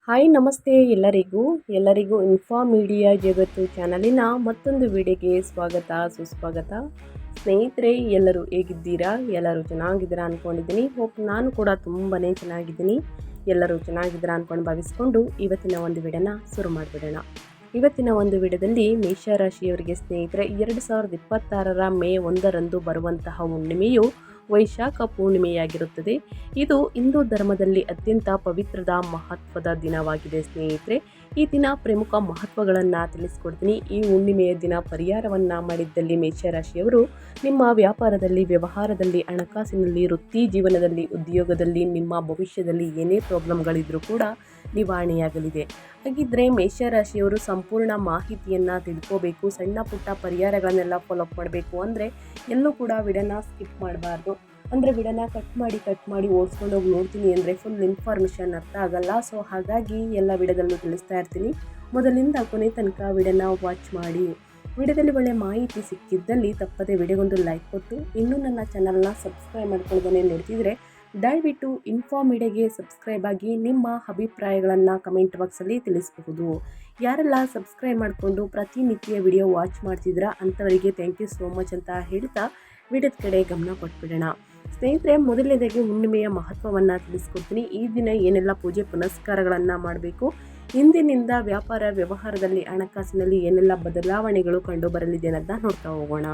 Hi ನಮಸ್ತೆ ಎಲ್ಲರಿಗೂ info media ಜಗತ್ತು ಚಾನಲಿನ ಮತ್ತೊಂದು ವಿಡಿಯೋಗೆ ಸ್ವಾಗತ ಸುಸ್ವಾಗತ. ಸ್ನೇಹಿತರೆ, ಎಲ್ಲರೂ ಹೇಗಿದ್ದೀರಾ? ಎಲ್ಲರೂ ಚೆನ್ನಾಗಿದ್ದೀರಾ ಅಂದ್ಕೊಂಡಿದ್ದೀನಿ. ನಾನು ಕೂಡ ತುಂಬಾ ಚೆನ್ನಾಗಿದ್ದೀನಿ. ಎಲ್ಲರೂ ಚೆನ್ನಾಗಿದ್ದೀರಾ ಅಂದ್ಕೊಂಡು ಭಾವಿಸ್ಕೊಂಡು ಇವತ್ತಿನ ಒಂದು ವಿಡಿಯೋನ ಶುರು ಮಾಡಿಬಿಡೋಣ. ಇವತ್ತಿನ ಒಂದು ವಿಡಿಯೋದಲ್ಲಿ ಮೇಷರಾಶಿಯವರಿಗೆ ಸ್ನೇಹಿತರೆ 2026 ಮೇ 1ರಂದು ಬರುವಂತಹ ಹುಣ್ಣಿಮೆಯು ವೈಶಾಖ ಪೂರ್ಣಿಮೆಯಾಗಿರುತ್ತದೆ. ಇದು ಹಿಂದೂ ಧರ್ಮದಲ್ಲಿ ಅತ್ಯಂತ ಪವಿತ್ರದ ಮಹತ್ವದ ದಿನವಾಗಿದೆ ಸ್ನೇಹಿತರೆ. ಈ ದಿನ ಪ್ರಮುಖ ಮಹತ್ವಗಳನ್ನು ತಿಳಿಸ್ಕೊಡ್ತೀನಿ. ಈ ಹುಣ್ಣಿಮೆಯ ದಿನ ಪರಿಹಾರವನ್ನು ಮಾಡಿದ್ದಲ್ಲಿ ಮೇಷರಾಶಿಯವರು ನಿಮ್ಮ ವ್ಯಾಪಾರದಲ್ಲಿ, ವ್ಯವಹಾರದಲ್ಲಿ, ಹಣಕಾಸಿನಲ್ಲಿ, ವೃತ್ತಿ ಜೀವನದಲ್ಲಿ, ಉದ್ಯೋಗದಲ್ಲಿ, ನಿಮ್ಮ ಭವಿಷ್ಯದಲ್ಲಿ ಏನೇ ಪ್ರಾಬ್ಲಮ್ಗಳಿದ್ರೂ ಕೂಡ ನಿವಾರಣೆಯಾಗಲಿದೆ. ಹಾಗಿದ್ರೆ ಮೇಷರಾಶಿಯವರು ಸಂಪೂರ್ಣ ಮಾಹಿತಿಯನ್ನು ತಿಳ್ಕೋಬೇಕು, ಸಣ್ಣ ಪುಟ್ಟ ಪರಿಹಾರಗಳನ್ನೆಲ್ಲ ಫಾಲೋಅಪ್ ಮಾಡಬೇಕು ಅಂದರೆ ಎಲ್ಲೂ ಕೂಡ ವಿಡಿಯೋನ ಸ್ಕಿಪ್ ಮಾಡಬಾರ್ದು. ಅಂದರೆ ವಿಡಿಯೋನ ಕಟ್ ಮಾಡಿ ಓಡಿಸ್ಕೊಂಡು ಹೋಗಿ ನೋಡ್ತೀನಿ ಅಂದರೆ ಫುಲ್ ಇನ್ಫಾರ್ಮೇಷನ್ ಅರ್ಥ ಆಗಲ್ಲ. ಸೊ ಹಾಗಾಗಿ ಎಲ್ಲ ವಿಡಿಯೋದಲ್ಲೂ ತಿಳಿಸ್ತಾ ಇರ್ತೀನಿ. ಮೊದಲಿಂದ ಕೊನೆ ತನಕ ವಿಡಿಯೋನ ವಾಚ್ ಮಾಡಿ. ವಿಡಿಯೋದಲ್ಲಿ ಒಳ್ಳೆ ಮಾಹಿತಿ ಸಿಕ್ಕಿದ್ದಲ್ಲಿ ತಪ್ಪದೆ ವಿಡಿಯೋಗೊಂದು ಲೈಕ್ ಕೊಟ್ಟು, ಇನ್ನೂ ನನ್ನ ಚಾನಲ್ನ ಸಬ್ಸ್ಕ್ರೈಬ್ ಮಾಡ್ಕೊಳ್ಳೋದನ್ನೇ ನೋಡ್ತಿದ್ರೆ ದಯವಿಟ್ಟು ಇನ್ಫಾ ಮೀಡಿಯಾಗೆ ಸಬ್ಸ್ಕ್ರೈಬ್ ಆಗಿ ನಿಮ್ಮ ಅಭಿಪ್ರಾಯಗಳನ್ನು ಕಮೆಂಟ್ ಬಾಕ್ಸಲ್ಲಿ ತಿಳಿಸಬಹುದು. ಯಾರೆಲ್ಲ ಸಬ್ಸ್ಕ್ರೈಬ್ ಮಾಡಿಕೊಂಡು ಪ್ರತಿನಿತ್ಯ ವಿಡಿಯೋ ವಾಚ್ ಮಾಡ್ತಿದ್ದೀರಾ ಅಂಥವರಿಗೆ ಥ್ಯಾಂಕ್ ಯು ಸೋ ಮಚ್ ಅಂತ ಹೇಳ್ತಾ ವಿಡಿಯೋದ ಕಡೆ ಗಮನ ಕೊಟ್ಬಿಡೋಣ. ಸ್ನೇಹಿತರೆ, ಮೊದಲನೇದಾಗಿ ಹುಣ್ಣಿಮೆಯ ಮಹತ್ವವನ್ನು ತಿಳಿಸ್ಕೊಡ್ತೀನಿ. ಈ ದಿನ ಏನೆಲ್ಲ ಪೂಜೆ ಪುನಸ್ಕಾರಗಳನ್ನು ಮಾಡಬೇಕು, ಇಂದಿನಿಂದ ವ್ಯಾಪಾರ ವ್ಯವಹಾರದಲ್ಲಿ, ಹಣಕಾಸಿನಲ್ಲಿ ಏನೆಲ್ಲ ಬದಲಾವಣೆಗಳು ಕಂಡು ಬರಲಿದೆ ಅನ್ನೋದನ್ನ ನೋಡ್ತಾ ಹೋಗೋಣ.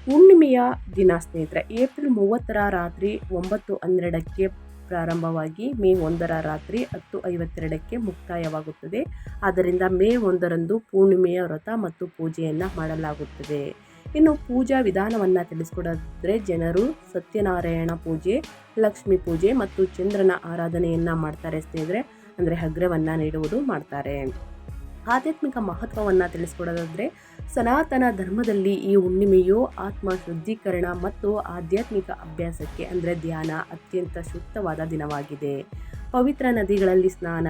ಹುಣ್ಣಿಮೆಯ ದಿನ ಸ್ನೇಹಿತರೆ ಏಪ್ರಿಲ್ 30ರ ರಾತ್ರಿ 9:12ಕ್ಕೆ ಪ್ರಾರಂಭವಾಗಿ ಮೇ 1ರ ರಾತ್ರಿ 10:52ಕ್ಕೆ ಮುಕ್ತಾಯವಾಗುತ್ತದೆ. ಆದ್ದರಿಂದ ಮೇ 1ರಂದು ಪೂರ್ಣಿಮೆಯ ವ್ರತ ಮತ್ತು ಪೂಜೆಯನ್ನು ಮಾಡಲಾಗುತ್ತದೆ. ಇನ್ನು ಪೂಜಾ ವಿಧಾನವನ್ನು ತಿಳಿಸ್ಕೊಡೋದ್ರೆ ಜನರು ಸತ್ಯನಾರಾಯಣ ಪೂಜೆ, ಲಕ್ಷ್ಮೀ ಪೂಜೆ ಮತ್ತು ಚಂದ್ರನ ಆರಾಧನೆಯನ್ನು ಮಾಡ್ತಾರೆ ಸ್ನೇಹಿತರೆ. ಅಂದರೆ ಅಗ್ರವನ್ನು ನೀಡುವುದು ಮಾಡ್ತಾರೆ. ಆಧ್ಯಾತ್ಮಿಕ ಮಹತ್ವವನ್ನು ತಿಳಿಸ್ಕೊಡೋದಾದರೆ ಸನಾತನ ಧರ್ಮದಲ್ಲಿ ಈ ಹುಣ್ಣಿಮೆಯು ಆತ್ಮ ಶುದ್ಧೀಕರಣ ಮತ್ತು ಆಧ್ಯಾತ್ಮಿಕ ಅಭ್ಯಾಸಕ್ಕೆ ಅಂದರೆ ಧ್ಯಾನ ಅತ್ಯಂತ ಸೂಕ್ತವಾದ ದಿನವಾಗಿದೆ. ಪವಿತ್ರ ನದಿಗಳಲ್ಲಿ ಸ್ನಾನ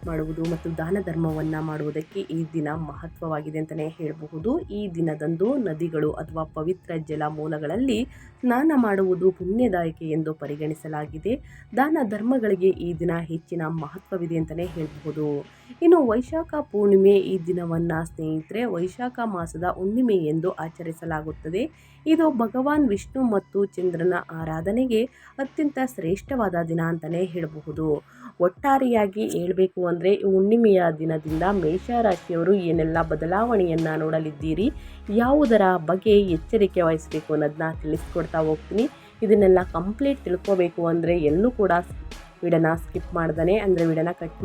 ಮಾಡುವುದು ಮತ್ತು ದಾನ ಧರ್ಮವನ್ನು ಮಾಡುವುದಕ್ಕೆ ಈ ದಿನ ಮಹತ್ವವಾಗಿದೆ ಅಂತಲೇ ಹೇಳಬಹುದು. ಈ ದಿನದಂದು ನದಿಗಳು ಅಥವಾ ಪವಿತ್ರ ಜಲ ಮೂಲಗಳಲ್ಲಿ ಸ್ನಾನ ಮಾಡುವುದು ಪುಣ್ಯದಾಯಕ ಎಂದು ಪರಿಗಣಿಸಲಾಗಿದೆ. ದಾನ ಧರ್ಮಗಳಿಗೆ ಈ ದಿನ ಹೆಚ್ಚಿನ ಮಹತ್ವವಿದೆ ಅಂತಲೇ ಹೇಳಬಹುದು. ಇನ್ನು ವೈಶಾಖ ಪೂರ್ಣಿಮೆ ಈ ದಿನವನ್ನು ಸ್ನೇಹಿತರೆ ವೈಶಾಖ ಮಾಸದ ಹುಣ್ಣಿಮೆ ಎಂದು ಆಚರಿಸಲಾಗುತ್ತದೆ. ಇದು ಭಗವಾನ್ ವಿಷ್ಣು ಮತ್ತು ಚಂದ್ರನ ಆರಾಧನೆಗೆ ಅತ್ಯಂತ ಶ್ರೇಷ್ಠವಾದ ದಿನ ಅಂತಲೇ ಹೇಳಬಹುದು. ಒಟ್ಟಾರೆಯಾಗಿ ಹೇಳಬೇಕು ಅಂದರೆ ಹುಣ್ಣಿಮೆಯ ದಿನದಿಂದ ಮೇಷರಾಶಿಯವರು ಏನೆಲ್ಲ ಬದಲಾವಣೆಯನ್ನು ನೋಡಲಿದ್ದೀರಿ, ಯಾವುದರ ಬಗ್ಗೆ ಎಚ್ಚರಿಕೆ ವಹಿಸಬೇಕು ಅನ್ನೋದನ್ನ ತಿಳಿಸ್ಕೊಡ್ತಾ ಹೋಗ್ತೀನಿ. ಇದನ್ನೆಲ್ಲ ಕಂಪ್ಲೀಟ್ ತಿಳ್ಕೋಬೇಕು ಅಂದರೆ ಎಲ್ಲೂ ಕೂಡ ವಿಡಿಯೋನ ಸ್ಕಿಪ್ ಮಾಡ್ದೇ, ಅಂದರೆ ವಿಡಿಯೋನ ಕಟ್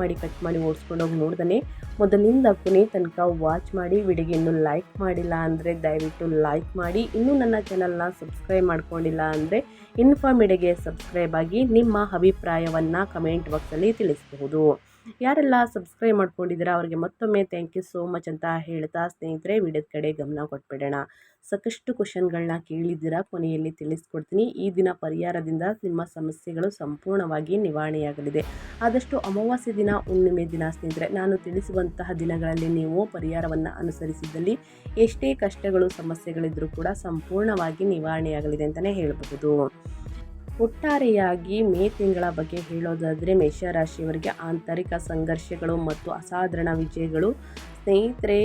ಮಾಡಿ ಓಡಿಸ್ಕೊಂಡೋಗಿ ನೋಡ್ದೇ ಮೊದಲಿಂದ ಕೊನೆ ತನಕ ವಾಚ್ ಮಾಡಿ. ವಿಡಿಯೋಗೆ ಇನ್ನೂ ಲೈಕ್ ಮಾಡಿಲ್ಲ ಅಂದರೆ ದಯವಿಟ್ಟು ಲೈಕ್ ಮಾಡಿ. ಇನ್ನೂ ನನ್ನ ಚಾನಲ್ನ ಸಬ್ಸ್ಕ್ರೈಬ್ ಮಾಡ್ಕೊಂಡಿಲ್ಲ ಅಂದರೆ ಇನ್ಫಾ ಮೀಡಿಯಾಗೆ ಸಬ್ಸ್ಕ್ರೈಬ್ ಆಗಿ ನಿಮ್ಮ ಅಭಿಪ್ರಾಯವನ್ನು ಕಮೆಂಟ್ ಬಾಕ್ಸಲ್ಲಿ ತಿಳಿಸಬಹುದು. ಯಾರೆಲ್ಲ ಸಬ್ಸ್ಕ್ರೈಬ್ ಮಾಡ್ಕೊಂಡಿದ್ದೀರಾ ಅವರಿಗೆ ಮತ್ತೊಮ್ಮೆ ಥ್ಯಾಂಕ್ ಯು ಸೋ ಮಚ್ ಅಂತ ಹೇಳ್ತಾ ಸ್ನೇಹಿತರೆ ವಿಡಿಯೋದ ಕಡೆ ಗಮನ ಕೊಟ್ಬಿಡೋಣ. ಸಾಕಷ್ಟು ಕ್ವಶನ್ಗಳನ್ನ ಕೇಳಿದ್ದೀರಾ, ಕೊನೆಯಲ್ಲಿ ತಿಳಿಸ್ಕೊಡ್ತೀನಿ. ಈ ದಿನ ಪರಿಹಾರದಿಂದ ನಿಮ್ಮ ಸಮಸ್ಯೆಗಳು ಸಂಪೂರ್ಣವಾಗಿ ನಿವಾರಣೆಯಾಗಲಿದೆ. ಆದಷ್ಟು ಅಮಾವಾಸ್ಯೆ ದಿನ, ಹುಣ್ಣಿಮೆ ದಿನ ಸ್ನೇಹಿತರೆ ನಾನು ತಿಳಿಸುವಂತಹ ದಿನಗಳಲ್ಲಿ ನೀವು ಪರಿಹಾರವನ್ನು ಅನುಸರಿಸಿದ್ದಲ್ಲಿ ಎಷ್ಟೇ ಕಷ್ಟಗಳು ಸಮಸ್ಯೆಗಳಿದ್ರೂ ಕೂಡ ಸಂಪೂರ್ಣವಾಗಿ ನಿವಾರಣೆಯಾಗಲಿದೆ ಅಂತಲೇ ಹೇಳಬಹುದು. ಒಟ್ಟಾರೆಯಾಗಿ ಮೇ ತಿಂಗಳ ಬಗ್ಗೆ ಹೇಳೋದಾದರೆ ಮೇಷರಾಶಿಯವರಿಗೆ ಆಂತರಿಕ ಸಂಘರ್ಷಗಳು ಮತ್ತು ಅಸಾಧಾರಣ ವಿಜಯಗಳು ಸ್ನೇಹಿತರೆ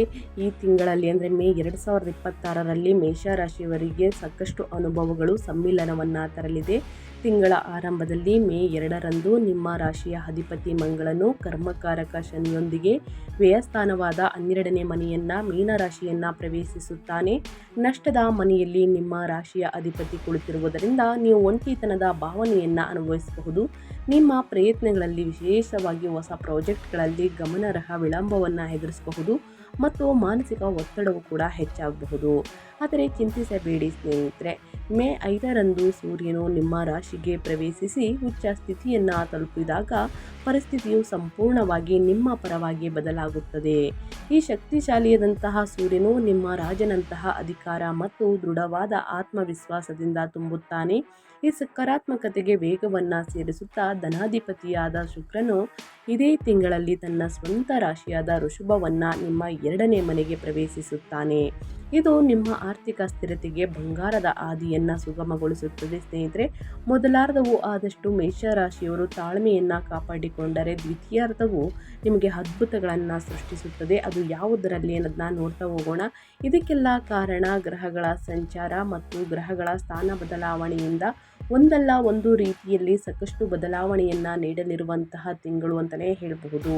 ಈ ತಿಂಗಳಲ್ಲಿ ಅಂದರೆ ಮೇ 2026ರಲ್ಲಿ ಮೇಷರಾಶಿಯವರಿಗೆ ಸಾಕಷ್ಟು ಅನುಭವಗಳು ಸಮ್ಮಿಲನವನ್ನು ತರಲಿದೆ. ತಿಂಗಳ ಆರಂಭದಲ್ಲಿ ಮೇ 2ರಂದು ನಿಮ್ಮ ರಾಶಿಯ ಅಧಿಪತಿ ಮಂಗಳನು ಕರ್ಮಕಾರಕ ಶನಿಯೊಂದಿಗೆ ವ್ಯಯಸ್ಥಾನವಾದ 12ನೇ ಮನೆಯನ್ನು ಮೀನರಾಶಿಯನ್ನು ಪ್ರವೇಶಿಸುತ್ತಾನೆ. ನಷ್ಟದ ಮನೆಯಲ್ಲಿ ನಿಮ್ಮ ರಾಶಿಯ ಅಧಿಪತಿ ಕುಳಿತಿರುವುದರಿಂದ ನೀವು ಒಂಟಿತನದ ಭಾವನೆಯನ್ನು ಅನುಭವಿಸಬಹುದು. ನಿಮ್ಮ ಪ್ರಯತ್ನಗಳಲ್ಲಿ ವಿಶೇಷವಾಗಿ ಹೊಸ ಪ್ರಾಜೆಕ್ಟ್ಗಳಲ್ಲಿ ಗಮನಾರ್ಹ ವಿಳಂಬವನ್ನು ಎದುರಿಸಬಹುದು ಮತ್ತು ಮಾನಸಿಕ ಒತ್ತಡವು ಕೂಡ ಹೆಚ್ಚಾಗಬಹುದು. ಆದರೆ ಚಿಂತಿಸಬೇಡಿ ಸ್ನೇಹಿತರೆ, ಮೇ 5ರಂದು ಸೂರ್ಯನು ನಿಮ್ಮ ರಾಶಿಗೆ ಪ್ರವೇಶಿಸಿ ಉಚ್ಚ ಸ್ಥಿತಿಯನ್ನು ತಲುಪಿದಾಗ ಪರಿಸ್ಥಿತಿಯು ಸಂಪೂರ್ಣವಾಗಿ ನಿಮ್ಮ ಪರವಾಗಿ ಬದಲಾಗುತ್ತದೆ. ಈ ಶಕ್ತಿಶಾಲಿಯಾದಂತಹ ಸೂರ್ಯನು ನಿಮ್ಮ ರಾಜನಂತಹ ಅಧಿಕಾರ ಮತ್ತು ದೃಢವಾದ ಆತ್ಮವಿಶ್ವಾಸದಿಂದ ತುಂಬುತ್ತಾನೆ. ಈ ಸಕಾರಾತ್ಮಕತೆಗೆ ವೇಗವನ್ನು ಸೇರಿಸುತ್ತಾ ಧನಾಧಿಪತಿಯಾದ ಶುಕ್ರನು ಇದೇ ತಿಂಗಳಲ್ಲಿ ತನ್ನ ಸ್ವಂತ ರಾಶಿಯಾದ ಋಷಭವನ್ನು ನಿಮ್ಮ 2ನೇ ಮನೆಗೆ ಪ್ರವೇಶಿಸುತ್ತಾನೆ. ಇದು ನಿಮ್ಮ ಆರ್ಥಿಕ ಸ್ಥಿರತೆಗೆ ಬಂಗಾರದ ಹಾದಿಯನ್ನು ಸುಗಮಗೊಳಿಸುತ್ತದೆ ಸ್ನೇಹಿತರೆ. ಮೊದಲಾರ್ಧವು ಆದಷ್ಟು ಮೇಷರಾಶಿಯವರು ತಾಳ್ಮೆಯನ್ನು ಕಾಪಾಡಿಕೊಂಡರೆ ದ್ವಿತೀಯಾರ್ಧವು ನಿಮಗೆ ಅದ್ಭುತಗಳನ್ನು ಸೃಷ್ಟಿಸುತ್ತದೆ. ಅದು ಯಾವುದರಲ್ಲಿ ಅನ್ನೋದನ್ನ ನೋಡ್ತಾ ಹೋಗೋಣ. ಇದಕ್ಕೆಲ್ಲ ಕಾರಣ ಗ್ರಹಗಳ ಸಂಚಾರ ಮತ್ತು ಗ್ರಹಗಳ ಸ್ಥಾನ ಬದಲಾವಣೆಯಿಂದ ಒಂದಲ್ಲ ಒಂದು ರೀತಿಯಲ್ಲಿ ಸಾಕಷ್ಟು ಬದಲಾವಣೆಯನ್ನು ನೀಡಲಿರುವಂತಹ ತಿಂಗಳು ಅಂತಲೇ ಹೇಳಬಹುದು.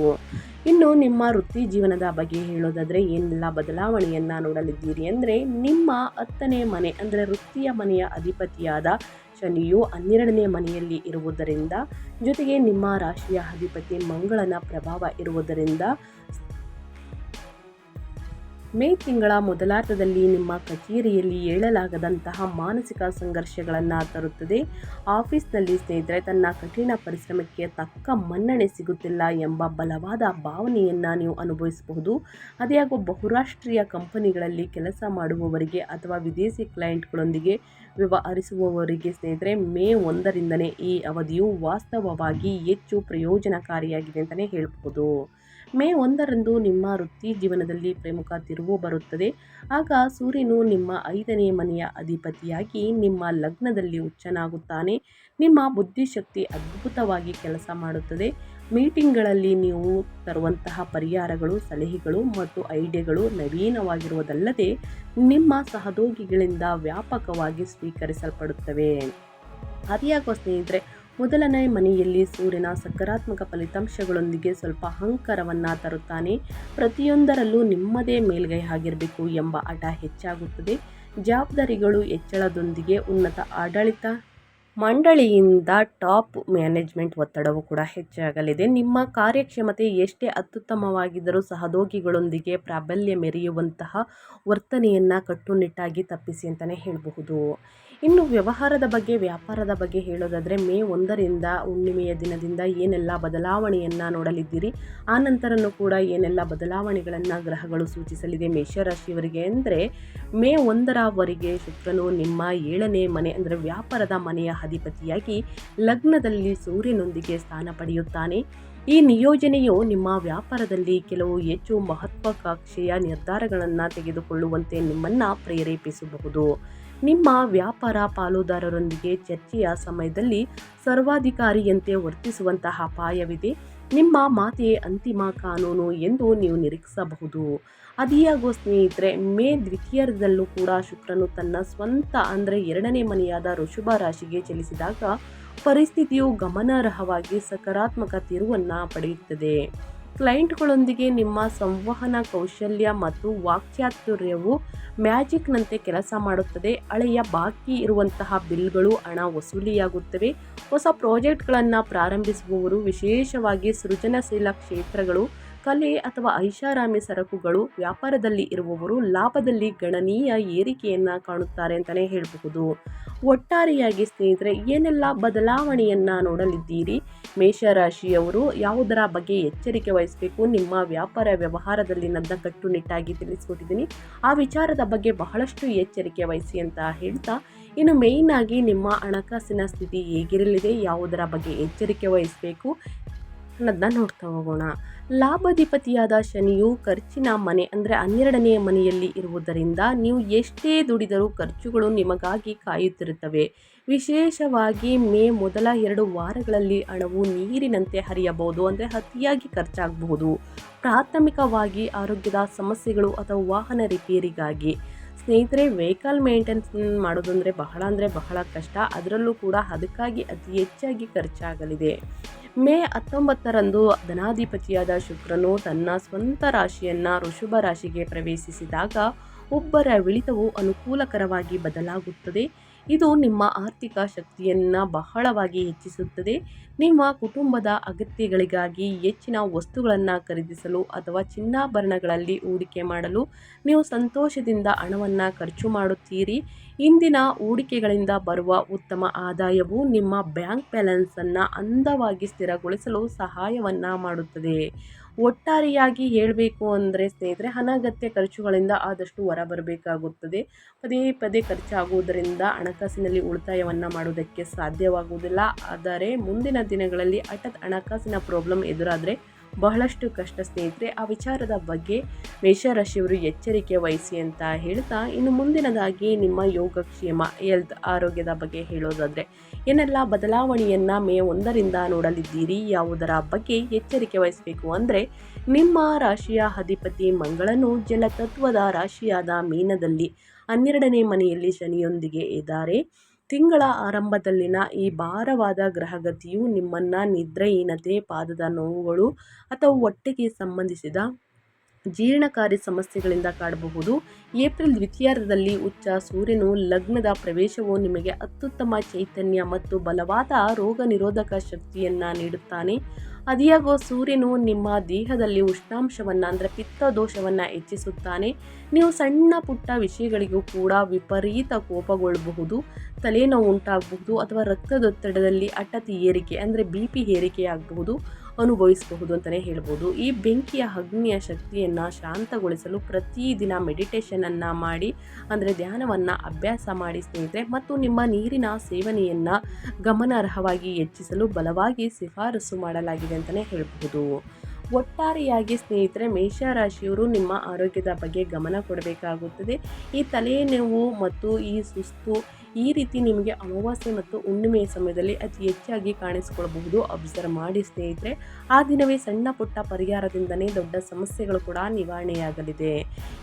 ಇನ್ನು ನಿಮ್ಮ ವೃತ್ತಿ ಜೀವನದ ಬಗ್ಗೆ ಹೇಳೋದಾದರೆ ಏನೆಲ್ಲ ಬದಲಾವಣೆಯನ್ನು ನೋಡಲಿದ್ದೀರಿ ಅಂದರೆ, ನಿಮ್ಮ 10ನೇ ಮನೆ ಅಂದರೆ ವೃತ್ತಿಯ ಮನೆಯ ಅಧಿಪತಿಯಾದ ಶನಿಯು 12ನೇ ಮನೆಯಲ್ಲಿ ಇರುವುದರಿಂದ, ಜೊತೆಗೆ ನಿಮ್ಮ ರಾಶಿಯ ಅಧಿಪತಿ ಮಂಗಳನ ಪ್ರಭಾವ ಇರುವುದರಿಂದ ಮೇ ತಿಂಗಳ ಮೊದಲಾರ್ಧದಲ್ಲಿ ನಿಮ್ಮ ಕಚೇರಿಯಲ್ಲಿ ಏಳಲಾಗದಂತಹ ಮಾನಸಿಕ ಸಂಘರ್ಷಗಳನ್ನು ತರುತ್ತದೆ. ಆಫೀಸ್ನಲ್ಲಿ ಸ್ನೇಹಿತರೆ ತನ್ನ ಕಠಿಣ ಪರಿಶ್ರಮಕ್ಕೆ ತಕ್ಕ ಮನ್ನಣೆ ಸಿಗುತ್ತಿಲ್ಲ ಎಂಬ ಬಲವಾದ ಭಾವನೆಯನ್ನು ನೀವು ಅನುಭವಿಸಬಹುದು. ಅದ್ಯಾಗೋ ಬಹುರಾಷ್ಟ್ರೀಯ ಕಂಪನಿಗಳಲ್ಲಿ ಕೆಲಸ ಮಾಡುವವರಿಗೆ ಅಥವಾ ವಿದೇಶಿ ಕ್ಲೈಂಟ್ಗಳೊಂದಿಗೆ ವ್ಯವಹರಿಸುವವರಿಗೆ ಸ್ನೇಹಿತರೆ ಮೇ 1ರಿಂದನೇ ಈ ಅವಧಿಯು ವಾಸ್ತವವಾಗಿ ಹೆಚ್ಚು ಪ್ರಯೋಜನಕಾರಿಯಾಗಿದೆ ಅಂತಲೇ ಹೇಳ್ಬೋದು. ಮೇ 1ರಂದು ನಿಮ್ಮ ವೃತ್ತಿ ಜೀವನದಲ್ಲಿ ಪ್ರಮುಖ ತಿರುವು ಬರುತ್ತದೆ. ಆಗ ಸೂರ್ಯನು ನಿಮ್ಮ 5ನೇ ಮನೆಯ ಅಧಿಪತಿಯಾಗಿ ನಿಮ್ಮ ಲಗ್ನದಲ್ಲಿ ಉಚ್ಚನಾಗುತ್ತಾನೆ. ನಿಮ್ಮ ಬುದ್ಧಿಶಕ್ತಿ ಅದ್ಭುತವಾಗಿ ಕೆಲಸ ಮಾಡುತ್ತದೆ. ಮೀಟಿಂಗ್ಗಳಲ್ಲಿ ನೀವು ತರುವಂತಹ ಪರಿಹಾರಗಳು, ಸಲಹೆಗಳು ಮತ್ತು ಐಡಿಯಾಗಳು ನವೀನವಾಗಿರುವುದಲ್ಲದೆ ನಿಮ್ಮ ಸಹೋದ್ಯೋಗಿಗಳಿಂದ ವ್ಯಾಪಕವಾಗಿ ಸ್ವೀಕರಿಸಲ್ಪಡುತ್ತವೆ. ಅದ್ಯಾಕೋ ಸ್ನೇಹಿತರೆ, 1ನೇ ಮನೆಯಲ್ಲಿ ಸೂರ್ಯನ ಸಕಾರಾತ್ಮಕ ಫಲಿತಾಂಶಗಳೊಂದಿಗೆ ಸ್ವಲ್ಪ ಅಹಂಕಾರವನ್ನು ತರುತ್ತಾನೆ. ಪ್ರತಿಯೊಂದರಲ್ಲೂ ನಿಮ್ಮದೇ ಮೇಲ್ಗೈ ಆಗಿರಬೇಕು ಎಂಬ ಹಠ ಹೆಚ್ಚಾಗುತ್ತದೆ. ಜವಾಬ್ದಾರಿಗಳು ಹೆಚ್ಚಳದೊಂದಿಗೆ ಉನ್ನತ ಆಡಳಿತ ಮಂಡಳಿಯಿಂದ ಟಾಪ್ ಮ್ಯಾನೇಜ್ಮೆಂಟ್ ಒತ್ತಡವು ಕೂಡ ಹೆಚ್ಚಾಗಲಿದೆ. ನಿಮ್ಮ ಕಾರ್ಯಕ್ಷಮತೆ ಎಷ್ಟೇ ಅತ್ಯುತ್ತಮವಾಗಿದ್ದರೂ ಸಹೋದ್ಯೋಗಿಗಳೊಂದಿಗೆ ಪ್ರಾಬಲ್ಯ ಮೆರೆಯುವಂತಹ ವರ್ತನೆಯನ್ನು ಕಟ್ಟುನಿಟ್ಟಾಗಿ ತಪ್ಪಿಸಿ ಅಂತಲೇ ಹೇಳಬಹುದು. ಇನ್ನು ವ್ಯಾಪಾರದ ಬಗ್ಗೆ ಹೇಳೋದಾದರೆ ಮೇ 1ರಿಂದ ಹುಣ್ಣಿಮೆಯ ದಿನದಿಂದ ಏನೆಲ್ಲ ಬದಲಾವಣೆಯನ್ನು ನೋಡಲಿದ್ದೀರಿ, ಆ ನಂತರನೂ ಕೂಡ ಏನೆಲ್ಲ ಬದಲಾವಣೆಗಳನ್ನು ಗ್ರಹಗಳು ಸೂಚಿಸಲಿದೆ ಮೇಷರಾಶಿಯವರಿಗೆ ಅಂದರೆ, ಮೇ 1ರವರೆಗೆ ಶುಕ್ರನು ನಿಮ್ಮ 7ನೇ ಮನೆ ಅಂದರೆ ವ್ಯಾಪಾರದ ಮನೆಯ ಅಧಿಪತಿಯಾಗಿ ಲಗ್ನದಲ್ಲಿ ಸೂರ್ಯನೊಂದಿಗೆ ಸ್ಥಾನ ಪಡೆಯುತ್ತಾನೆ. ಈ ನಿಯೋಜನೆಯು ನಿಮ್ಮ ವ್ಯಾಪಾರದಲ್ಲಿ ಕೆಲವು ಹೆಚ್ಚು ಮಹತ್ವಾಕಾಂಕ್ಷೆಯ ನಿರ್ಧಾರಗಳನ್ನು ತೆಗೆದುಕೊಳ್ಳುವಂತೆ ನಿಮ್ಮನ್ನು ಪ್ರೇರೇಪಿಸಬಹುದು. ನಿಮ್ಮ ವ್ಯಾಪಾರ ಪಾಲುದಾರರೊಂದಿಗೆ ಚರ್ಚೆಯ ಸಮಯದಲ್ಲಿ ಸರ್ವಾಧಿಕಾರಿಯಂತೆ ವರ್ತಿಸುವಂತಹ ಅಪಾಯವಿದೆ. ನಿಮ್ಮ ಮಾತೇ ಅಂತಿಮ ಕಾನೂನು ಎಂದು ನೀವು ನಿರೀಕ್ಷಿಸಬಹುದು. ಅದಿಯಾಗೋ ಸ್ನೇಹಿತರೆ, ಮೇ ದ್ವಿತೀಯಾರ್ಧದಲ್ಲೂ ಕೂಡ ಶುಕ್ರನು ತನ್ನ ಸ್ವಂತ ಅಂದರೆ 2ನೇ ಮನೆಯಾದ ವೃಷಭ ರಾಶಿಗೆ ಚಲಿಸಿದಾಗ ಪರಿಸ್ಥಿತಿಯು ಗಮನಾರ್ಹವಾಗಿ ಸಕಾರಾತ್ಮಕ ತಿರುವನ್ನು ಪಡೆಯುತ್ತದೆ. ಕ್ಲೈಂಟ್ಗಳೊಂದಿಗೆ ನಿಮ್ಮ ಸಂವಹನ ಕೌಶಲ್ಯ ಮತ್ತು ವಾಕ್ಚಾತುರ್ಯವು ಮ್ಯಾಜಿಕ್ನಂತೆ ಕೆಲಸ ಮಾಡುತ್ತದೆ. ಹಳೆಯ ಬಾಕಿ ಇರುವಂತಹ ಬಿಲ್ಗಳು ಹಣ ವಸೂಲಿಯಾಗುತ್ತವೆ. ಹೊಸ ಪ್ರಾಜೆಕ್ಟ್ಗಳನ್ನು ಪ್ರಾರಂಭಿಸುವವರು, ವಿಶೇಷವಾಗಿ ಸೃಜನಶೀಲ ಕ್ಷೇತ್ರಗಳು, ಕಲೆ ಅಥವಾ ಐಷಾರಾಮಿ ಸರಕುಗಳು ವ್ಯಾಪಾರದಲ್ಲಿ ಇರುವವರು ಲಾಭದಲ್ಲಿ ಗಣನೀಯ ಏರಿಕೆಯನ್ನು ಕಾಣುತ್ತಾರೆ ಅಂತಲೇ ಹೇಳಬಹುದು. ಒಟ್ಟಾರೆಯಾಗಿ ಸ್ನೇಹಿತರೆ, ಏನೆಲ್ಲ ಬದಲಾವಣೆಯನ್ನು ನೋಡಲಿದ್ದೀರಿ, ಮೇಷರಾಶಿಯವರು ಯಾವುದರ ಬಗ್ಗೆ ಎಚ್ಚರಿಕೆ ವಹಿಸಬೇಕು, ನಿಮ್ಮ ವ್ಯಾಪಾರ ವ್ಯವಹಾರದಲ್ಲಿ ನನ್ನ ಕಟ್ಟುನಿಟ್ಟಾಗಿ ತಿಳಿಸ್ಕೊಟ್ಟಿದ್ದೀನಿ. ಆ ವಿಚಾರದ ಬಗ್ಗೆ ಬಹಳಷ್ಟು ಎಚ್ಚರಿಕೆ ವಹಿಸಿ ಅಂತ ಹೇಳ್ತಾ, ಇನ್ನು ಮೇಯ್ನ್ ಆಗಿ ನಿಮ್ಮ ಹಣಕಾಸಿನ ಸ್ಥಿತಿ ಹೇಗಿರಲಿದೆ, ಯಾವುದರ ಬಗ್ಗೆ ಎಚ್ಚರಿಕೆ ವಹಿಸಬೇಕು ಅನ್ನೋದನ್ನ ನೋಡ್ತಾ ಹೋಗೋಣ. ಲಾಭಾಧಿಪತಿಯಾದ ಶನಿಯು ಖರ್ಚಿನ ಮನೆ ಅಂದರೆ 12ನೇ ಮನೆಯಲ್ಲಿ ಇರುವುದರಿಂದ ನೀವು ಎಷ್ಟೇ ದುಡಿದರೂ ಖರ್ಚುಗಳು ನಿಮಗಾಗಿ ಕಾಯುತ್ತಿರುತ್ತವೆ. ವಿಶೇಷವಾಗಿ ಮೇ ಮೊದಲ 2 ವಾರಗಳಲ್ಲಿ ಹಣವು ನೀರಿನಂತೆ ಹರಿಯಬಹುದು, ಅಂದರೆ ಅತಿಯಾಗಿ ಖರ್ಚಾಗಬಹುದು. ಪ್ರಾಥಮಿಕವಾಗಿ ಆರೋಗ್ಯದ ಸಮಸ್ಯೆಗಳು ಅಥವಾ ವಾಹನ ರಿಪೇರಿಗಾಗಿ. ಸ್ನೇಹಿತರೆ, ವೆಹಿಕಲ್ ಮೇಂಟೆನೆನ್ಸ್ ಮಾಡೋದು ಬಹಳ ಕಷ್ಟ. ಅದರಲ್ಲೂ ಕೂಡ ಅದಕ್ಕಾಗಿ ಅತಿ ಹೆಚ್ಚಾಗಿ ಖರ್ಚಾಗಲಿದೆ. ಮೇ 19ರಂದು ಧನಾಧಿಪತಿಯಾದ ಶುಕ್ರನು ತನ್ನ ಸ್ವಂತ ರಾಶಿಯನ್ನು ವೃಷಭ ರಾಶಿಗೆ ಪ್ರವೇಶಿಸಿದಾಗ ಒಬ್ಬರ ಇಳಿತವು ಅನುಕೂಲಕರವಾಗಿ ಬದಲಾಗುತ್ತದೆ. ಇದು ನಿಮ್ಮ ಆರ್ಥಿಕ ಶಕ್ತಿಯನ್ನು ಬಹಳವಾಗಿ ಹೆಚ್ಚಿಸುತ್ತದೆ. ನಿಮ್ಮ ಕುಟುಂಬದ ಅಗತ್ಯಗಳಿಗಾಗಿ ಹೆಚ್ಚಿನ ವಸ್ತುಗಳನ್ನು ಖರೀದಿಸಲು ಅಥವಾ ಚಿನ್ನಾಭರಣಗಳಲ್ಲಿ ಹೂಡಿಕೆ ಮಾಡಲು ನೀವು ಸಂತೋಷದಿಂದ ಹಣವನ್ನು ಖರ್ಚು ಮಾಡುತ್ತೀರಿ. ಇಂದಿನ ಹೂಡಿಕೆಗಳಿಂದ ಬರುವ ಉತ್ತಮ ಆದಾಯವು ನಿಮ್ಮ ಬ್ಯಾಂಕ್ ಬ್ಯಾಲೆನ್ಸನ್ನು ಅಂದವಾಗಿ ಸ್ಥಿರಗೊಳಿಸಲು ಸಹಾಯವನ್ನು ಮಾಡುತ್ತದೆ. ಒಟ್ಟಾರೆಯಾಗಿ ಹೇಳಬೇಕು ಅಂದರೆ ಸ್ನೇಹಿತರೆ, ಅನಗತ್ಯ ಖರ್ಚುಗಳಿಂದ ಆದಷ್ಟು ಹೊರಬರಬೇಕಾಗುತ್ತದೆ. ಪದೇ ಪದೇ ಖರ್ಚಾಗುವುದರಿಂದ ಹಣಕಾಸಿನಲ್ಲಿ ಉಳಿತಾಯವನ್ನು ಮಾಡುವುದಕ್ಕೆ ಸಾಧ್ಯವಾಗುವುದಿಲ್ಲ. ಆದರೆ ಮುಂದಿನ ದಿನಗಳಲ್ಲಿ ಹಠಾತ್ ಹಣಕಾಸಿನ ಪ್ರಾಬ್ಲಮ್ ಎದುರಾದರೆ ಬಹಳಷ್ಟು ಕಷ್ಟ ಸ್ನೇಹಿತರೆ. ಆ ವಿಚಾರದ ಬಗ್ಗೆ ಮೇಷರಾಶಿಯವರು ಎಚ್ಚರಿಕೆ ವಹಿಸಿ ಅಂತ ಹೇಳ್ತಾ, ಇನ್ನು ಮುಂದಿನದಾಗಿ ನಿಮ್ಮ ಯೋಗಕ್ಷೇಮ, ಹೆಲ್ತ್, ಆರೋಗ್ಯದ ಬಗ್ಗೆ ಹೇಳೋದಾದರೆ ಏನೆಲ್ಲ ಬದಲಾವಣೆಯನ್ನು ಮೇ 1ರಿಂದ ನೋಡಲಿದ್ದೀರಿ, ಯಾವುದರ ಬಗ್ಗೆ ಎಚ್ಚರಿಕೆ ವಹಿಸಬೇಕು ಅಂದರೆ, ನಿಮ್ಮ ರಾಶಿಯ ಅಧಿಪತಿ ಮಂಗಳನು ಜಲತತ್ವದ ರಾಶಿಯಾದ ಮೀನದಲ್ಲಿ 12ನೇ ಮನೆಯಲ್ಲಿ ಶನಿಯೊಂದಿಗೆ ಇದ್ದಾರೆ. ತಿಂಗಳ ಆರಂಭದಲ್ಲಿನ ಈ ಭಾರವಾದ ಗ್ರಹಗತಿಯು ನಿಮ್ಮನ್ನು ನಿದ್ರೆಹೀನತೆ, ಪಾದದ ನೋವುಗಳು ಅಥವಾ ಹೊಟ್ಟೆಗೆ ಸಂಬಂಧಿಸಿದ ಜೀರ್ಣಕಾರಿ ಸಮಸ್ಯೆಗಳಿಂದ ಕಾಡಬಹುದು. ಏಪ್ರಿಲ್ ದ್ವಿತೀಯಾರ್ಧದಲ್ಲಿ ಉಚ್ಚ ಸೂರ್ಯನು ಲಗ್ನದ ಪ್ರವೇಶವು ನಿಮಗೆ ಅತ್ಯುತ್ತಮ ಚೈತನ್ಯ ಮತ್ತು ಬಲವಾದ ರೋಗ ನಿರೋಧಕ ಶಕ್ತಿಯನ್ನು ನೀಡುತ್ತಾನೆ. ಅದಿಯಾಗೋ ಸೂರ್ಯನು ನಿಮ್ಮ ದೇಹದಲ್ಲಿ ಉಷ್ಣಾಂಶವನ್ನು ಅಂದರೆ ಪಿತ್ತ ದೋಷವನ್ನು ಹೆಚ್ಚಿಸುತ್ತಾನೆ. ನೀವು ಸಣ್ಣ ಪುಟ್ಟ ವಿಷಯಗಳಿಗೂ ಕೂಡ ವಿಪರೀತ ಕೋಪಗೊಳ್ಳಬಹುದು, ತಲೆನೋವು ಉಂಟಾಗಬಹುದು ಅಥವಾ ರಕ್ತದೊತ್ತಡದಲ್ಲಿ ಹಠಾತ್ ಏರಿಕೆ ಅಂದರೆ BP ಏರಿಕೆಯಾಗಬಹುದು, ಅನುಭವಿಸಬಹುದು ಅಂತಲೇ ಹೇಳ್ಬೋದು. ಈ ಬೆಂಕಿಯ ಅಗ್ನಿಯ ಶಕ್ತಿಯನ್ನು ಶಾಂತಗೊಳಿಸಲು ಪ್ರತಿದಿನ ಮೆಡಿಟೇಷನನ್ನು ಮಾಡಿ ಅಂದರೆ ಧ್ಯಾನವನ್ನು ಅಭ್ಯಾಸ ಮಾಡಿ ಸ್ನೇಹಿತರೆ, ಮತ್ತು ನಿಮ್ಮ ನೀರಿನ ಸೇವನೆಯನ್ನು ಗಮನಾರ್ಹವಾಗಿ ಹೆಚ್ಚಿಸಲು ಬಲವಾಗಿ ಶಿಫಾರಸು ಮಾಡಲಾಗಿದೆ ಅಂತಲೇ ಹೇಳ್ಬೋದು. ಒಟ್ಟಾರೆಯಾಗಿ ಸ್ನೇಹಿತರೆ, ಮೇಷರಾಶಿಯವರು ನಿಮ್ಮ ಆರೋಗ್ಯದ ಬಗ್ಗೆ ಗಮನ ಕೊಡಬೇಕಾಗುತ್ತದೆ. ಈ ತಲೆನೋವು ಮತ್ತು ಈ ಸುಸ್ತು ಈ ರೀತಿ ನಿಮಗೆ ಅಮಾವಾಸ್ಯೆ ಮತ್ತು ಹುಣ್ಣಿಮೆಯ ಸಮಯದಲ್ಲಿ ಅತಿ ಹೆಚ್ಚಾಗಿ ಕಾಣಿಸಿಕೊಳ್ಳಬಹುದು. ಅಬ್ಸರ್ವ್ ಮಾಡಿ ಸ್ನೇಹಿತರೆ. ಆ ದಿನವೇ ಸಣ್ಣ ಪುಟ್ಟ ಪರಿಹಾರದಿಂದನೇ ದೊಡ್ಡ ಸಮಸ್ಯೆಗಳು ಕೂಡ ನಿವಾರಣೆಯಾಗಲಿದೆ.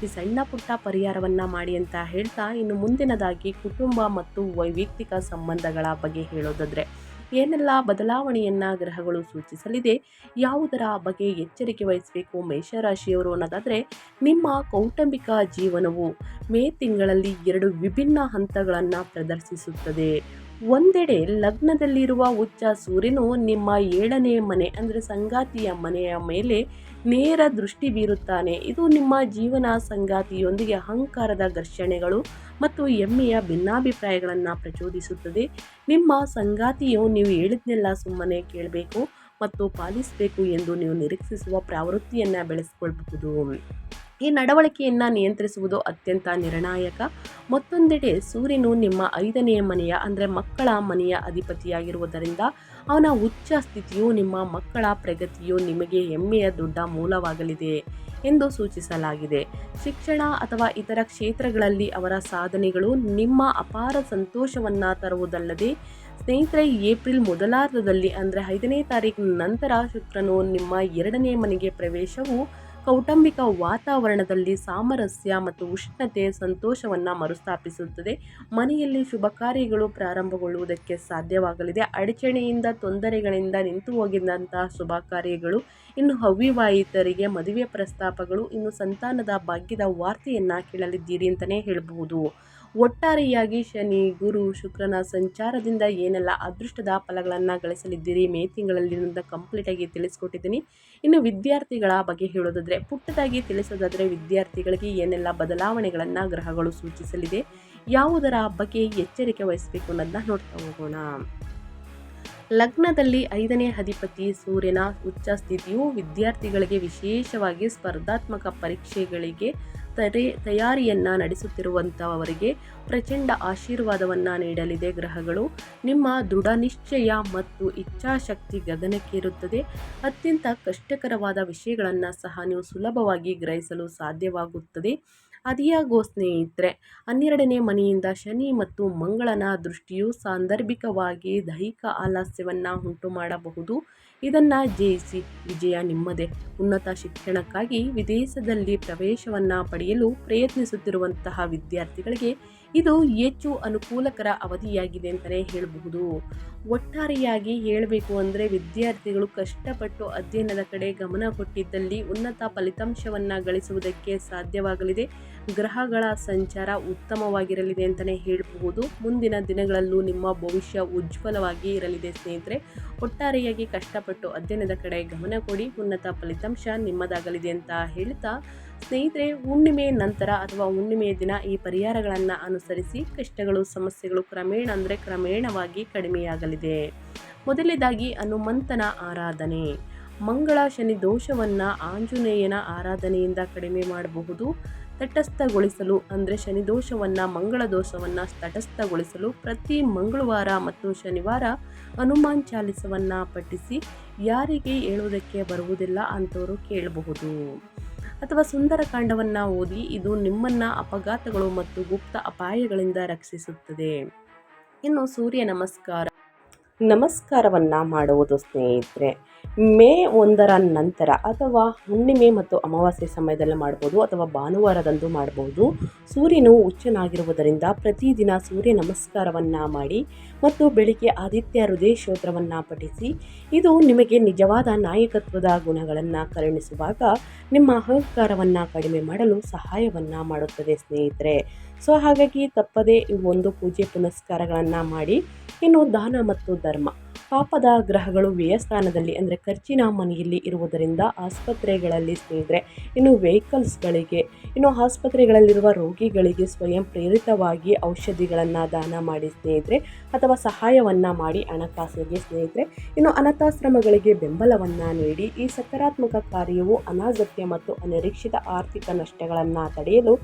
ಈ ಸಣ್ಣ ಪುಟ್ಟ ಪರಿಹಾರವನ್ನು ಮಾಡಿ ಅಂತ ಹೇಳ್ತಾ, ಇನ್ನು ಮುಂದಿನದಾಗಿ ಕುಟುಂಬ ಮತ್ತು ವೈಯಕ್ತಿಕ ಸಂಬಂಧಗಳ ಬಗ್ಗೆ ಹೇಳೋದಾದರೆ ಏನೆಲ್ಲ ಬದಲಾವಣೆಯನ್ನು ಗ್ರಹಗಳು ಸೂಚಿಸಲಿದೆ, ಯಾವುದರ ಬಗ್ಗೆ ಎಚ್ಚರಿಕೆ ವಹಿಸಬೇಕು ಮೇಷರಾಶಿಯವರು ಅನ್ನೋದಾದರೆ, ನಿಮ್ಮ ಕೌಟುಂಬಿಕ ಜೀವನವು ಮೇ ತಿಂಗಳಲ್ಲಿ 2 ವಿಭಿನ್ನ ಹಂತಗಳನ್ನು ಪ್ರದರ್ಶಿಸುತ್ತದೆ. ಒಂದೆಡೆ ಲಗ್ನದಲ್ಲಿರುವ ಉಚ್ಚ ಸೂರ್ಯನು ನಿಮ್ಮ 7ನೇ ಮನೆ ಅಂದರೆ ಸಂಗಾತಿಯ ಮನೆಯ ಮೇಲೆ ನೇರ ದೃಷ್ಟಿ ಬೀರುತ್ತಾನೆ. ಇದು ನಿಮ್ಮ ಜೀವನ ಸಂಗಾತಿಯೊಂದಿಗೆ ಅಹಂಕಾರದ ಘರ್ಷಣೆಗಳು ಮತ್ತು ಹೆಮ್ಮೆಯ ಭಿನ್ನಾಭಿಪ್ರಾಯಗಳನ್ನು ಪ್ರಚೋದಿಸುತ್ತದೆ. ನಿಮ್ಮ ಸಂಗಾತಿಯು ನೀವು ಹೇಳಿದ್ನೆಲ್ಲ ಸುಮ್ಮನೆ ಕೇಳಬೇಕು ಮತ್ತು ಪಾಲಿಸಬೇಕು ಎಂದು ನೀವು ನಿರೀಕ್ಷಿಸುವ ಪ್ರವೃತ್ತಿಯನ್ನು ಬೆಳೆಸಿಕೊಳ್ಳಬಹುದು. ಈ ನಡವಳಿಕೆಯನ್ನು ನಿಯಂತ್ರಿಸುವುದು ಅತ್ಯಂತ ನಿರ್ಣಾಯಕ. ಮತ್ತೊಂದೆಡೆ ಸೂರ್ಯನು ನಿಮ್ಮ 5ನೇ ಮನೆಯ ಅಂದರೆ ಮಕ್ಕಳ ಮನೆಯ ಅಧಿಪತಿಯಾಗಿರುವುದರಿಂದ ಅವನ ಉಚ್ಚ ಸ್ಥಿತಿಯು ನಿಮ್ಮ ಮಕ್ಕಳ ಪ್ರಗತಿಯು ನಿಮಗೆ ಹೆಮ್ಮೆಯ ದೊಡ್ಡ ಮೂಲವಾಗಲಿದೆ ಎಂದು ಸೂಚಿಸಲಾಗಿದೆ. ಶಿಕ್ಷಣ ಅಥವಾ ಇತರ ಕ್ಷೇತ್ರಗಳಲ್ಲಿ ಅವರ ಸಾಧನೆಗಳು ನಿಮ್ಮ ಅಪಾರ ಸಂತೋಷವನ್ನು ತರುವುದಲ್ಲದೆ, ಸ್ನೇಹಿತರೆ, ಏಪ್ರಿಲ್ ಮೊದಲಾರ್ಧದಲ್ಲಿ ಅಂದರೆ 5ನೇ ತಾರೀಕಿನ ನಂತರ ಶುಕ್ರನು ನಿಮ್ಮ 2ನೇ ಮನೆಗೆ ಪ್ರವೇಶವು ಕೌಟುಂಬಿಕ ವಾತಾವರಣದಲ್ಲಿ ಸಾಮರಸ್ಯ ಮತ್ತು ಉಷ್ಣತೆ, ಸಂತೋಷವನ್ನು ಮರುಸ್ಥಾಪಿಸುತ್ತದೆ. ಮನೆಯಲ್ಲಿ ಶುಭ ಕಾರ್ಯಗಳು ಪ್ರಾರಂಭಗೊಳ್ಳುವುದಕ್ಕೆ ಸಾಧ್ಯವಾಗಲಿದೆ. ಅಡಚಣೆಯಿಂದ, ತೊಂದರೆಗಳಿಂದ ನಿಂತು ಹೋಗಿದ್ದಂತಹ ಶುಭ ಕಾರ್ಯಗಳು, ಇನ್ನು ಅವಿವಾಹಿತರಿಗೆ ಮದುವೆ ಪ್ರಸ್ತಾಪಗಳು, ಇನ್ನು ಸಂತಾನದ ಭಾಗ್ಯದ ವಾರ್ತೆಯನ್ನು ಕೇಳಲಿದ್ದೀರಿ ಅಂತಲೇ ಹೇಳಬಹುದು. ಒಟ್ಟಾರೆಯಾಗಿ ಶನಿ, ಗುರು, ಶುಕ್ರನ ಸಂಚಾರದಿಂದ ಏನೆಲ್ಲ ಅದೃಷ್ಟದ ಫಲಗಳನ್ನು ಗಳಿಸಲಿದ್ದೀರಿ ಮೇ ತಿಂಗಳಲ್ಲಿ ಕಂಪ್ಲೀಟಾಗಿ ತಿಳಿಸ್ಕೊಟ್ಟಿದ್ದೀನಿ. ಇನ್ನು ವಿದ್ಯಾರ್ಥಿಗಳ ಬಗ್ಗೆ ಹೇಳೋದಾದರೆ, ಪುಟ್ಟದಾಗಿ ತಿಳಿಸೋದಾದರೆ ವಿದ್ಯಾರ್ಥಿಗಳಿಗೆ ಏನೆಲ್ಲ ಬದಲಾವಣೆಗಳನ್ನು ಗ್ರಹಗಳು ಸೂಚಿಸಲಿದೆ, ಯಾವುದರ ಬಗ್ಗೆ ಎಚ್ಚರಿಕೆ ವಹಿಸಬೇಕು ಅನ್ನೋದನ್ನ ನೋಡ್ತಾ ಹೋಗೋಣ. ಲಗ್ನದಲ್ಲಿ 5ನೇ ಅಧಿಪತಿ ಸೂರ್ಯನ ಉಚ್ಚ ಸ್ಥಿತಿಯು ವಿದ್ಯಾರ್ಥಿಗಳಿಗೆ, ವಿಶೇಷವಾಗಿ ಸ್ಪರ್ಧಾತ್ಮಕ ಪರೀಕ್ಷೆಗಳಿಗೆ ತಯಾರಿಯನ್ನು ನಡೆಸುತ್ತಿರುವಂಥವರಿಗೆ ಪ್ರಚಂಡ ಆಶೀರ್ವಾದವನ್ನು ನೀಡಲಿದೆ. ಗ್ರಹಗಳು ನಿಮ್ಮ ದೃಢ ನಿಶ್ಚಯ ಮತ್ತು ಇಚ್ಛಾಶಕ್ತಿ ಗಗನಕ್ಕೇರುತ್ತದೆ. ಅತ್ಯಂತ ಕಷ್ಟಕರವಾದ ವಿಷಯಗಳನ್ನು ಸಹ ನೀವು ಸುಲಭವಾಗಿ ಗ್ರಹಿಸಲು ಸಾಧ್ಯವಾಗುತ್ತದೆ. ಅದಿಯಾಗೋ ಸ್ನೇಹಿತರೆ, 12ನೇ ಮನೆಯಿಂದ ಶನಿ ಮತ್ತು ಮಂಗಳನ ದೃಷ್ಟಿಯು ಸಾಂದರ್ಭಿಕವಾಗಿ ದೈಹಿಕ ಆಲಸ್ಯವನ್ನು ಉಂಟು ಮಾಡಬಹುದು. ಇದನ್ನು ಜಯಿಸಿ ವಿಜಯ ನಿಮ್ಮದೇ. ಉನ್ನತ ಶಿಕ್ಷಣಕ್ಕಾಗಿ ವಿದೇಶದಲ್ಲಿ ಪ್ರವೇಶವನ್ನು ಪಡೆಯಲು ಪ್ರಯತ್ನಿಸುತ್ತಿರುವಂತಹ ವಿದ್ಯಾರ್ಥಿಗಳಿಗೆ ಇದು ಹೆಚ್ಚು ಅನುಕೂಲಕರ ಅವಧಿಯಾಗಿದೆ ಅಂತಲೇ ಹೇಳಬಹುದು. ಒಟ್ಟಾರೆಯಾಗಿ ಹೇಳಬೇಕು ಅಂದರೆ, ವಿದ್ಯಾರ್ಥಿಗಳು ಕಷ್ಟಪಟ್ಟು ಅಧ್ಯಯನದ ಕಡೆ ಗಮನ ಕೊಟ್ಟಿದ್ದಲ್ಲಿ ಉನ್ನತ ಫಲಿತಾಂಶವನ್ನು ಗಳಿಸುವುದಕ್ಕೆ ಸಾಧ್ಯವಾಗಲಿದೆ. ಗ್ರಹಗಳ ಸಂಚಾರ ಉತ್ತಮವಾಗಿರಲಿದೆ ಅಂತಲೇ ಹೇಳಬಹುದು. ಮುಂದಿನ ದಿನಗಳಲ್ಲೂ ನಿಮ್ಮ ಭವಿಷ್ಯ ಉಜ್ವಲವಾಗಿ ಇರಲಿದೆ ಸ್ನೇಹಿತರೆ. ಒಟ್ಟಾರೆಯಾಗಿ ಕಷ್ಟಪಟ್ಟು ಅಧ್ಯಯನದ ಕಡೆ ಗಮನ ಕೊಡಿ, ಉನ್ನತ ಫಲಿತಾಂಶ ನಿಮ್ಮದಾಗಲಿದೆ ಅಂತ ಹೇಳ್ತಾ ಸ್ನೇಹಿತರೆ, ಹುಣ್ಣಿಮೆ ನಂತರ ಅಥವಾ ಹುಣ್ಣಿಮೆಯ ದಿನ ಈ ಪರಿಹಾರಗಳನ್ನು ಅನುಸರಿಸಿ ಕಷ್ಟಗಳು ಸಮಸ್ಯೆಗಳು ಕ್ರಮೇಣವಾಗಿ ಕಡಿಮೆಯಾಗಲಿದೆ. ಮೊದಲನೇದಾಗಿ ಹನುಮಂತನ ಆರಾಧನೆ. ಮಂಗಳ ಶನಿ ದೋಷವನ್ನು ಆಂಜನೇಯನ ಆರಾಧನೆಯಿಂದ ಕಡಿಮೆ ಮಾಡಬಹುದು. ತಟಸ್ಥಗೊಳಿಸಲು ಅಂದರೆ ಶನಿ ದೋಷವನ್ನು ಮಂಗಳ ದೋಷವನ್ನು ತಟಸ್ಥಗೊಳಿಸಲು ಪ್ರತಿ ಮಂಗಳವಾರ ಮತ್ತು ಶನಿವಾರ ಹನುಮಾನ್ ಚಾಲಿಸವನ್ನು ಪಠಿಸಿ. ಯಾರಿಗೆ ಹೇಳುವುದಕ್ಕೆ ಬರುವುದಿಲ್ಲ ಅಂಥವರು ಕೇಳಬಹುದು. ಅಥವಾ ಸುಂದರಕಾಂಡವನ್ನು ಓದಿ. ಇದು ನಿಮ್ಮನ್ನು ಅಪಘಾತಗಳು ಮತ್ತು ಗುಪ್ತ ಅಪಾಯಗಳಿಂದ ರಕ್ಷಿಸುತ್ತದೆ. ಇನ್ನು ಸೂರ್ಯ ನಮಸ್ಕಾರವನ್ನು ಮಾಡುವುದು ಸ್ನೇಹಿತರೆ, ಮೇ 1ರ ನಂತರ ಅಥವಾ ಹುಣ್ಣಿಮೆ ಮತ್ತು ಅಮಾವಾಸ್ಯೆ ಸಮಯದಲ್ಲಿ ಮಾಡಬಹುದು ಅಥವಾ ಭಾನುವಾರದಂದು ಮಾಡಬಹುದು. ಸೂರ್ಯನು ಉಚ್ಚನಾಗಿರುವುದರಿಂದ ಪ್ರತಿದಿನ ಸೂರ್ಯ ನಮಸ್ಕಾರವನ್ನು ಮಾಡಿ ಮತ್ತು ಬೆಳಿಗ್ಗೆ ಆದಿತ್ಯ ಹೃದಯ ಸ್ತೋತ್ರವನ್ನು ಪಠಿಸಿ. ಇದು ನಿಮಗೆ ನಿಜವಾದ ನಾಯಕತ್ವದ ಗುಣಗಳನ್ನು ಕರುಣಿಸುವಾಗ ನಿಮ್ಮ ಅಹಂಕಾರವನ್ನು ಕಡಿಮೆ ಮಾಡಲು ಸಹಾಯವನ್ನು ಮಾಡುತ್ತದೆ ಸ್ನೇಹಿತರೆ. ಹಾಗಾಗಿ ತಪ್ಪದೇ ಈ ಒಂದು ಪೂಜೆ ಪುನಸ್ಕಾರಗಳನ್ನು ಮಾಡಿ. ಇನ್ನು ದಾನ ಮತ್ತು ಧರ್ಮ. ಪಾಪದ ಗ್ರಹಗಳು ವ್ಯಯಸ್ಥಾನದಲ್ಲಿ ಅಂದರೆ ಖರ್ಚಿನ ಮನೆಯಲ್ಲಿ ಇರುವುದರಿಂದ ಆಸ್ಪತ್ರೆಗಳಲ್ಲಿ ಸ್ನೇಹಿತರೆ, ಇನ್ನು ವೆಹಿಕಲ್ಸ್ಗಳಿಗೆ, ಇನ್ನು ಆಸ್ಪತ್ರೆಗಳಲ್ಲಿರುವ ರೋಗಿಗಳಿಗೆ ಸ್ವಯಂ ಪ್ರೇರಿತವಾಗಿ ಔಷಧಿಗಳನ್ನು ದಾನ ಮಾಡಿ ಸ್ನೇಹಿತರೆ, ಅಥವಾ ಸಹಾಯವನ್ನು ಮಾಡಿ ಹಣಕಾಸಿಗೆ ಸ್ನೇಹಿತರೆ. ಇನ್ನು ಅನಾಥಾಶ್ರಮಗಳಿಗೆ ಬೆಂಬಲವನ್ನು ನೀಡಿ. ಈ ಸಕಾರಾತ್ಮಕ ಕಾರ್ಯವು ಅನಗತ್ಯ ಮತ್ತು ಅನಿರೀಕ್ಷಿತ ಆರ್ಥಿಕ ನಷ್ಟಗಳನ್ನು ತಡೆಯಲು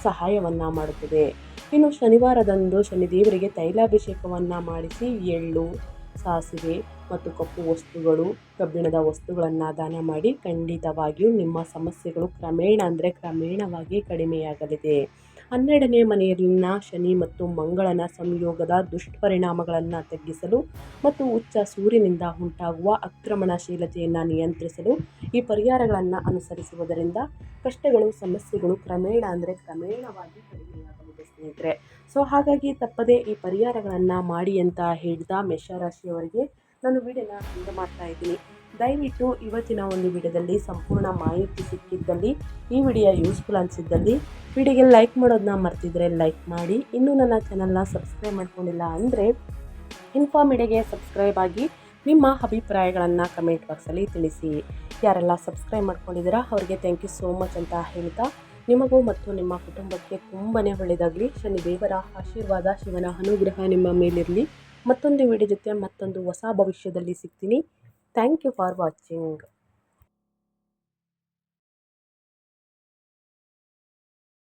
ಸಹಾಯವನ್ನು ಮಾಡುತ್ತದೆ. ಇನ್ನು ಶನಿವಾರದಂದು ಶನಿದೇವರಿಗೆ ತೈಲಾಭಿಷೇಕವನ್ನು ಮಾಡಿಸಿ ಎಳ್ಳು, ಸಾಸಿವೆ ಮತ್ತು ಕಪ್ಪು ವಸ್ತುಗಳು, ಕಬ್ಬಿಣದ ವಸ್ತುಗಳನ್ನು ದಾನ ಮಾಡಿ. ಖಂಡಿತವಾಗಿಯೂ ನಿಮ್ಮ ಸಮಸ್ಯೆಗಳು ಕ್ರಮೇಣವಾಗಿ ಕಡಿಮೆಯಾಗಲಿದೆ. 12ನೇ ಮನೆಯಲ್ಲಿನ ಶನಿ ಮತ್ತು ಮಂಗಳನ ಸಂಯೋಗದ ದುಷ್ಪರಿಣಾಮಗಳನ್ನು ತಗ್ಗಿಸಲು ಮತ್ತು ಉಚ್ಚ ಸೂರ್ಯನಿಂದ ಉಂಟಾಗುವ ಆಕ್ರಮಣಶೀಲತೆಯನ್ನು ನಿಯಂತ್ರಿಸಲು ಈ ಪರಿಹಾರಗಳನ್ನು ಅನುಸರಿಸುವುದರಿಂದ ಕಷ್ಟಗಳು ಸಮಸ್ಯೆಗಳು ಕ್ರಮೇಣವಾಗಿ ಕಡಿಮೆಯಾಗಲಿದೆ ಸ್ನೇಹಿತರೆ. ಹಾಗಾಗಿ ತಪ್ಪದೇ ಈ ಪರಿಹಾರಗಳನ್ನು ಮಾಡಿ ಅಂತ ಹೇಳಿದ ಮೇಷರಾಶಿಯವರಿಗೆ ನಾನು ವಿಡಿಯೋನ ಎಂಡ್ ಮಾಡ್ತಾ ಇದ್ದೀನಿ. ದಯವಿಟ್ಟು ಇವತ್ತಿನ ಒಂದು ವಿಡಿಯೋದಲ್ಲಿ ಸಂಪೂರ್ಣ ಮಾಹಿತಿ ಸಿಕ್ಕಿದ್ದಲ್ಲಿ, ಈ ವಿಡಿಯೋ ಯೂಸ್ಫುಲ್ ಅನಿಸಿದ್ದಲ್ಲಿ ವಿಡಿಯೋಗೆ ಲೈಕ್ ಮಾಡೋದನ್ನ ಮರ್ತಿದ್ರೆ ಲೈಕ್ ಮಾಡಿ. ಇನ್ನೂ ನನ್ನ ಚಾನಲ್ನ ಸಬ್ಸ್ಕ್ರೈಬ್ ಮಾಡ್ಕೊಂಡಿಲ್ಲ ಅಂದರೆ ಇನ್ಫಾ ಮೀಡಿಯಾಗೆ ಸಬ್ಸ್ಕ್ರೈಬ್ ಆಗಿ ನಿಮ್ಮ ಅಭಿಪ್ರಾಯಗಳನ್ನು ಕಮೆಂಟ್ ಬಾಕ್ಸಲ್ಲಿ ತಿಳಿಸಿ. ಯಾರೆಲ್ಲ ಸಬ್ಸ್ಕ್ರೈಬ್ ಮಾಡ್ಕೊಂಡಿದ್ದೀರಾ ಅವರಿಗೆ ಥ್ಯಾಂಕ್ ಯು ಸೋ ಮಚ್ ಅಂತ ಹೇಳ್ತಾ, ನಿಮಗೂ ಮತ್ತು ನಿಮ್ಮ ಕುಟುಂಬಕ್ಕೆ ತುಂಬಾ ಒಳ್ಳೆಯದಾಗಲಿ. ಶನಿದೇವರ ಆಶೀರ್ವಾದ, ಶಿವನ ಅನುಗ್ರಹ ನಿಮ್ಮ ಮೇಲಿರಲಿ. ಮತ್ತೊಂದು ವಿಡಿಯೋ ಜೊತೆ ಮತ್ತೊಂದು ಹೊಸ ಭವಿಷ್ಯದಲ್ಲಿ ಸಿಗ್ತೀನಿ. Thank you for watching.